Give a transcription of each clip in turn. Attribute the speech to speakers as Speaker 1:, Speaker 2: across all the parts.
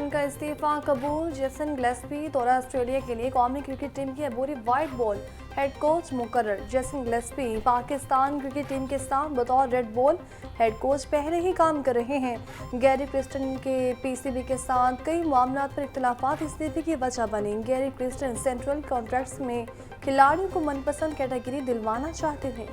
Speaker 1: Captain का इस्तीफा कबूल। जेसन गिलेस्पी दौरा ऑस्ट्रेलिया के लिए कौमी क्रिकेट टीम की अबूरी वाइट बॉल हेड कोच मुकर्रर। Jason Gillespie Pakistan cricket team के साथ बतौर रेड बॉल हेड कोच पहले ही काम कर रहे हैं। गैरी क्रिस्टन के पीसीबी के साथ कई मामलों पर इख्तिलाफात इस्तीफे की वजह बने। गैरी क्रिस्टन सेंट्रल कॉन्ट्रैक्ट्स में खिलाड़ियों को मनपसंद कैटेगरी दिलवाना चाहते थे।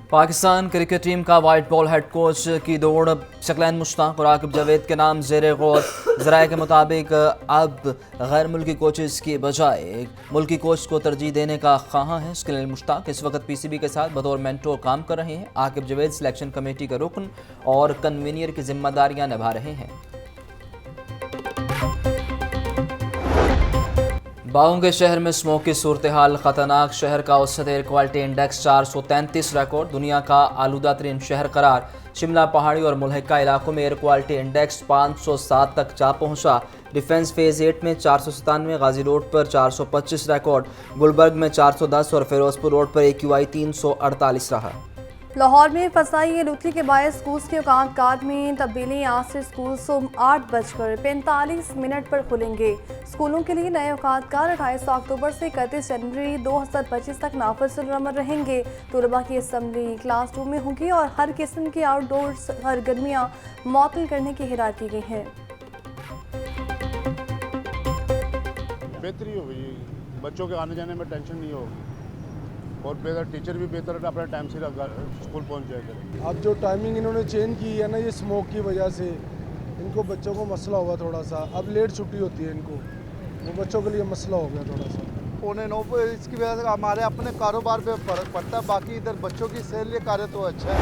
Speaker 2: पाकिस्तान क्रिकेट टीम का वाइट बॉल हेड कोच की दौड़ शकलैन मुश्ताक और आकिब जावेद के नाम ज़ेरे गौर। ज़राए के मुताबिक अब गैर मुल्की कोचेस की बजाय मुल्की कोच को तरजीह देने का ख्वाह है। शकलैन मुश्ताक इस वक्त पीसीबी के साथ बतौर मेंटोर काम कर रहे हैं। आकिब जावेद सिलेक्शन कमेटी का रुकन और कन्वीनियर की जिम्मेदारियां निभा रहे हैं। बाहों के शहर में स्मोक की सूरत हाल खतरनाक। शहर का औसत एयर क्वालिटी इंडेक्स 433 रिकॉर्ड, दुनिया का आलूदा तरीन शहर करार। शिमला पहाड़ी और मुल्हिका इलाकों में एयर क्वालिटी इंडेक्स 507 तक जा पहुंचा। डिफेंस फेज 8 में 497, गाजी रोड पर 425 रिकॉर्ड, गुलबर्ग में 410 और फिरोजपुर रोड पर AQI 348 रहा।
Speaker 1: लाहौर में फसाई आलूदी के बायस स्कूल के औकात में तब्दीली। आज से स्कूल सुबह 8:45 पर खुलेंगे। स्कूलों के लिए नए औकात 28 अक्टूबर से 31 जनवरी 2025 तक नाफिज़ुल अमल रहेंगे। तलबा की असम्बली क्लासरूम में होगी और हर किस्म की आउटडोर सरगर्मियाँ मुअत्तल करने की हिदायत की गई है।
Speaker 3: बेहतरी होगी, बच्चों के आने जाने में टेंशन नहीं होगी और बेहतर टीचर भी बेहतर अपना टाइम से स्कूल पहुंच जाया करें।
Speaker 4: अब जो टाइमिंग इन्होंने चेंज की है ना, ये स्मोक की वजह से इनको बच्चों को मसला हुआ थोड़ा सा। अब लेट छुट्टी होती है इनको, वो बच्चों के लिए मसला हो गया थोड़ा सा।
Speaker 5: 9:15 इसकी वजह से हमारे अपने कारोबार पे फ़र्क पड़ता है। बाकी इधर बच्चों की सेहत लिए कार्य तो अच्छा है।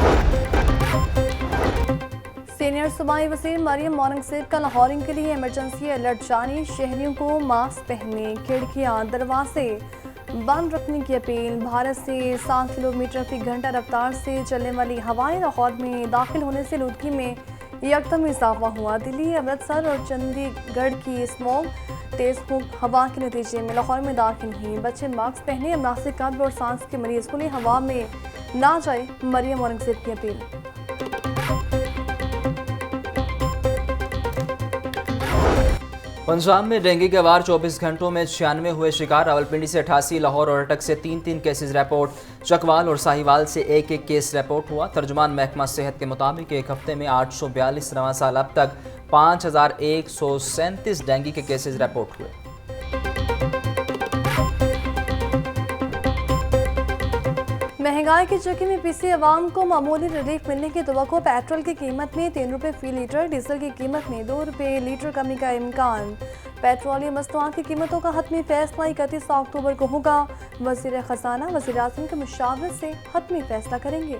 Speaker 1: सीनियर सूबाई वज़ीर मरियम औरंगज़ेब का लाहौरियों के लिए इमरजेंसी अलर्ट जारी। शहरियों को मास्क पहनने, खिड़कियाँ दरवाजे बंद रखने की अपील। भारत से 7 किलोमीटर फी घंटा रफ्तार से चलने वाली हवाएं लाहौर में दाखिल होने से आलूदगी में यकदम इजाफा हुआ। दिल्ली, अमृतसर और चंडीगढ़ की स्मोक तेज हवा के नतीजे में लाहौर में दाखिल हुई। बच्चे मास्क पहने, अमराज कब्ज और सांस के मरीज खुली हवा में ना जाए, मरियम औरंगज़ेब की अपील।
Speaker 2: पंजाब में डेंगू के वार 24 घंटों में 96 हुए शिकार। रावलपिंडी से 88, लाहौर और अटक से 3 केसेस रिपोर्ट। चकवाल और साहिवाल से 1 केस रिपोर्ट हुआ। तर्जुमान महकमा सेहत के मुताबिक एक हफ्ते में 842 रवां साल अब तक 5137 डेंगू के केसेस रिपोर्ट हुए।
Speaker 1: महंगाई की चक्की में पिसी अवाम को मामूली रिलीफ मिलने की तवक्को। पेट्रोल की कीमत में 3 रुपये फी लीटर, डीजल की कीमत में 2 रुपये लीटर कमी का इम्कान। पेट्रोलियम मसनूआत की कीमतों का हतमी फैसला 31 अक्टूबर को होगा। वज़ीर ख़ज़ाना वज़ीर आज़म के मुशावरत से हतमी फैसला करेंगे।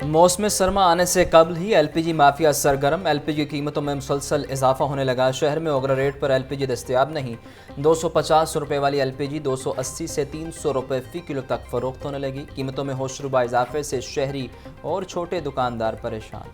Speaker 2: मौसम सरमा आने से कबल ही LPG माफिया सरगर्म। LPG की कीमतों में मुसलसल इजाफा होने लगा। शहर में ओगरा रेट पर LPG दस्तयाब नहीं। 250 रुपये वाली LPG 280 से 300 रुपये फ़ी किलो तक फ़रोख्त होने लगी। कीमतों में होशरुबा इजाफे से शहरी और छोटे दुकानदार परेशान।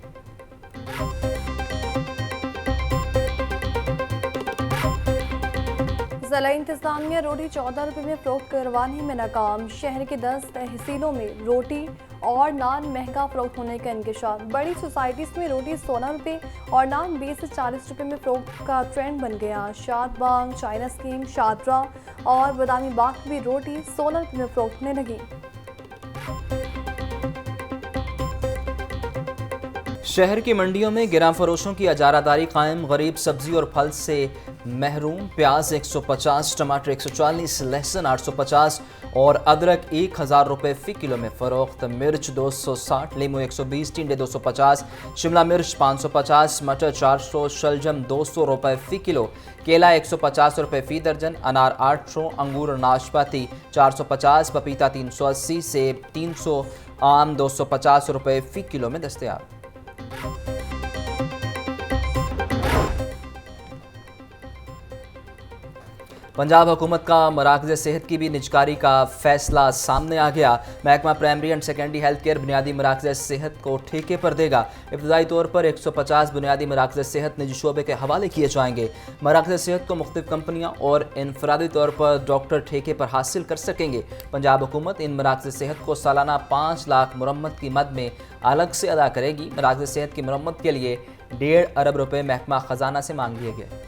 Speaker 1: ज़िला इंतज़ामिया रोटी 14 रुपये में फ़रोख्त करवाने में नाकाम। शहर के 10 तहसीलों में रोटी और नान महंगा फ़रोख्त होने का इंकशाफ। बड़ी सोसाइटीज़ में रोटी 16 रुपये और नान 20 से 40 रुपये में फ़रोख्त का ट्रेंड बन गया। शाद बाग, चाइना स्कीम, शादरा और बादामी बाग भी रोटी 16 रुपये में फ़रोख्त होने लगी।
Speaker 2: शहर की मंडियों में गिरां फरोशों की अजारादारी कायम। गरीब सब्जी और फल से महरूम। प्याज 150, टमाटर 140, लहसुन 850 और अदरक 1000 रुपये फ़ी किलो में फ़रोख्त। मिर्च 260, लीमू 120, टिंडे 250, शिमला मिर्च 550, मटर 400, शलजम 200 रुपये फ़ी किलो, केला 150 रुपये फ़ी दर्जन, अनार 800, अंगूर और नाशपाती 450, पपीता 380, सेब 300, आम 250 रुपये फ़ी किलो में दस्तयाब। पंजाब हुकूमत का मराकज़ सेहत की भी निजकारी का फैसला सामने आ गया। महकमा primary and secondary health care बुनियादी मराकज़ सेहत को ठेके पर देगा। इब्तदाई तौर पर 150 बुनियादी मराकज़ सेहत निजी शोबे के हवाले किए जाएंगे। मराकज़ सेहत को मुख्तलिफ कंपनियाँ और इनफरादी तौर पर डॉक्टर ठेके पर हासिल कर सकेंगे। पंजाब हुकूमत इन मराकज़ सेहत को सालाना 5 लाख मुरम्मत की मद में अलग से अदा करेगी। मराकज़ सेहत की मुरम्मत के लिए 1.5 अरब रुपये महकमा ख़जाना से मांग लिए गए।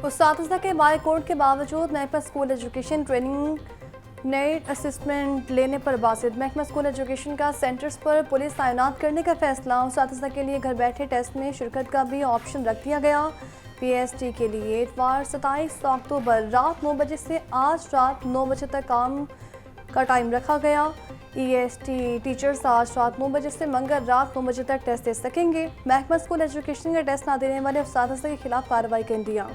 Speaker 1: उस्ताद के बायकॉट के बावजूद महकमा स्कूल एजुकेशन ट्रेनिंग नए असिस्टेंट लेने पर बासित। महकमा स्कूल एजुकेशन का सेंटर्स पर पुलिस तैनात करने का फैसला। उस्ताद के लिए घर बैठे टेस्ट में शिरकत का भी ऑप्शन रख दिया गया। PST के लिए इतवार 27 अक्टूबर रात 9 बजे से आज रात 9 बजे तक काम का टाइम रखा गया। EST टीचर्स आज रात 9 बजे से मंगल रात 9 बजे तक टेस्ट दे सकेंगे। महकमा स्कूल एजुकेशन के टेस्ट ना देने वाले उस्ताद के खिलाफ कार्रवाई कर दिया।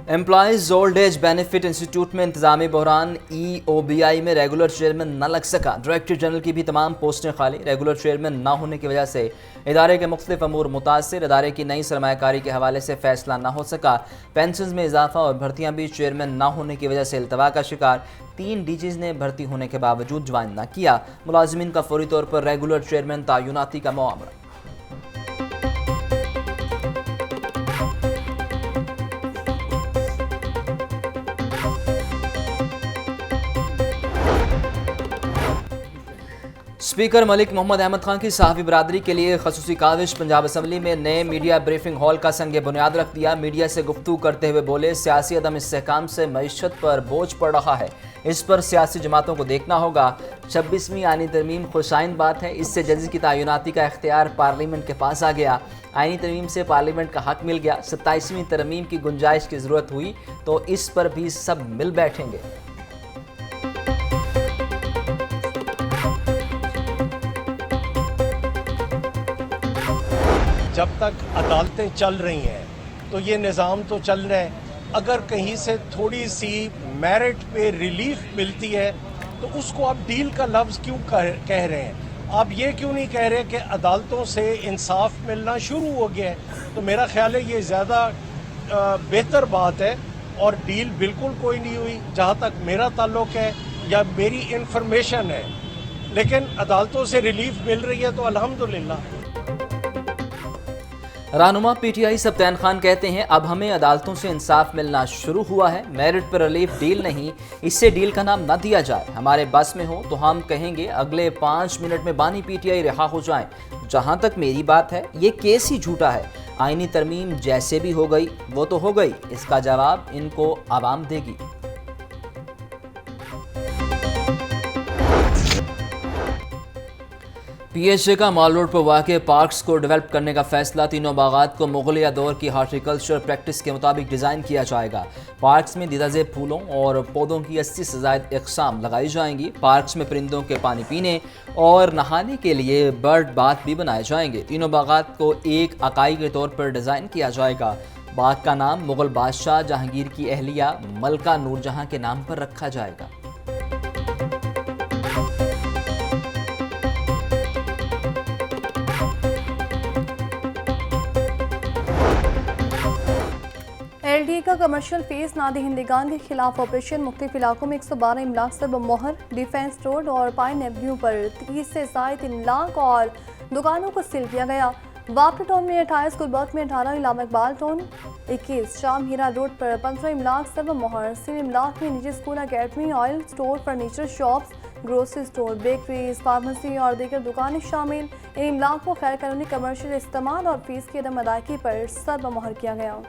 Speaker 2: Employees old age benefit institute में इंतजामी बहरान। EOBI में रेगुलर चेयरमैन न लग सका। डायरेक्टर जनरल की भी तमाम पोस्टें खाली। रेगुलर चेयरमैन न होने की वजह से इदारे के मुख्तलिफ अमूर मुतासिर। इदारे की नई सरमायाकारी के हवाले से फैसला न हो सका। पेंशन में इजाफा और भर्तियाँ भी चेयरमैन न होने की वजह से इल्तवा का शिकार। 3 DGs ने भर्ती होने के बावजूद ज्वाइन न किया। मुलाजिमीन का फौरी तौर पर रेगुलर चेयरमैन तयनाती का मामला। स्पीकर मलिक मोहम्मद अहमद खान की सहाफ़ी बरादरी के लिए खसूसी काविश। पंजाब असम्बली में नए मीडिया ब्रीफिंग हॉल का संग बुनियाद रख दिया। मीडिया से गुफ्तगू करते हुए बोले, सियासी अदम इस्तेहकाम से मईशत पर बोझ पड़ रहा है। इस पर सियासी जमातों को देखना होगा। 26वीं आईनी तरमीम खुशाइन बात है। इससे जजेस की तयनाती का इख्तियार पार्लियामेंट के पास आ गया। आईनी तरमीम से पार्लियामेंट का हक मिल गया। 27वीं तरमीम की गुंजाइश की ज़रूरत हुई तो इस पर भी सब मिल बैठेंगे।
Speaker 6: जब तक अदालतें चल रही हैं तो ये निज़ाम तो चल रहा है। अगर कहीं से थोड़ी सी मेरिट पे रिलीफ मिलती है तो उसको आप डील का लफ्ज़ क्यों कह रहे हैं? आप ये क्यों नहीं कह रहे कि अदालतों से इंसाफ मिलना शुरू हो गया है? तो मेरा ख्याल है ये ज़्यादा बेहतर बात है। और डील बिल्कुल कोई नहीं हुई जहाँ तक मेरा ताल्लुक़ है या मेरी इंफॉर्मेशन है, लेकिन अदालतों से रिलीफ मिल रही है तो अल्हम्दुलिल्लाह।
Speaker 2: रहनुमा PTI सब्तैन खान कहते हैं, अब हमें अदालतों से इंसाफ मिलना शुरू हुआ है। मेरिट पर रिलीफ डील नहीं, इससे डील का नाम न दिया जाए। हमारे बस में हो तो हम कहेंगे अगले 5 मिनट में बानी PTI रिहा हो जाएं। जहां तक मेरी बात है, ये केस ही झूठा है। आईनी तरमीम जैसे भी हो गई वो तो हो गई, इसका जवाब इनको आवाम देगी। PHA का माल रोड पर वाक़े पार्क्स को डेवलप करने का फैसला। तीनों बागात को मुगलिया दौर की हार्टिकल्चर प्रैक्टिस के मुताबिक डिज़ाइन किया जाएगा। पार्क्स में दीदाज़ेब फूलों और पौधों की 80 से ज़ायद अक़साम लगाई जाएंगी। पार्क्स में परिंदों के पानी पीने और नहाने के लिए बर्ड बाथ भी बनाए जाएंगे। तीनों बागात को एक अकाई के तौर पर डिज़ाइन किया जाएगा। बाग का नाम मुग़ल बादशाह जहांगीर की अहलिया मलका नूरजहां के नाम पर रखा जाएगा।
Speaker 1: LDA का कमर्शियल फीस नादी हिंदीगान के खिलाफ ऑपरेशन। मुख्तलिफ इलाकों में 112 इमलाक सब मोहर। डिफेंस रोड और पाइन एवेन्यू पर 30 से ज़ायद इमलाक और दुकानों को सील किया गया। वापी टाउन में 28, गुलबर्ग में 18, इलामा इकबाल टाउन 21, शाम हीरा रोड पर 15 इमलाक सब मोहर। सिल इमलाक में निजी school, academy, oil store, furniture shops, grocery store, bakeries, pharmacy और दीगर दुकानें शामिल। इन इमलाक को गैर कानूनी कमर्शियल इस्तेमाल और फीस की अदम अदायगी पर सब मोहर किया गया।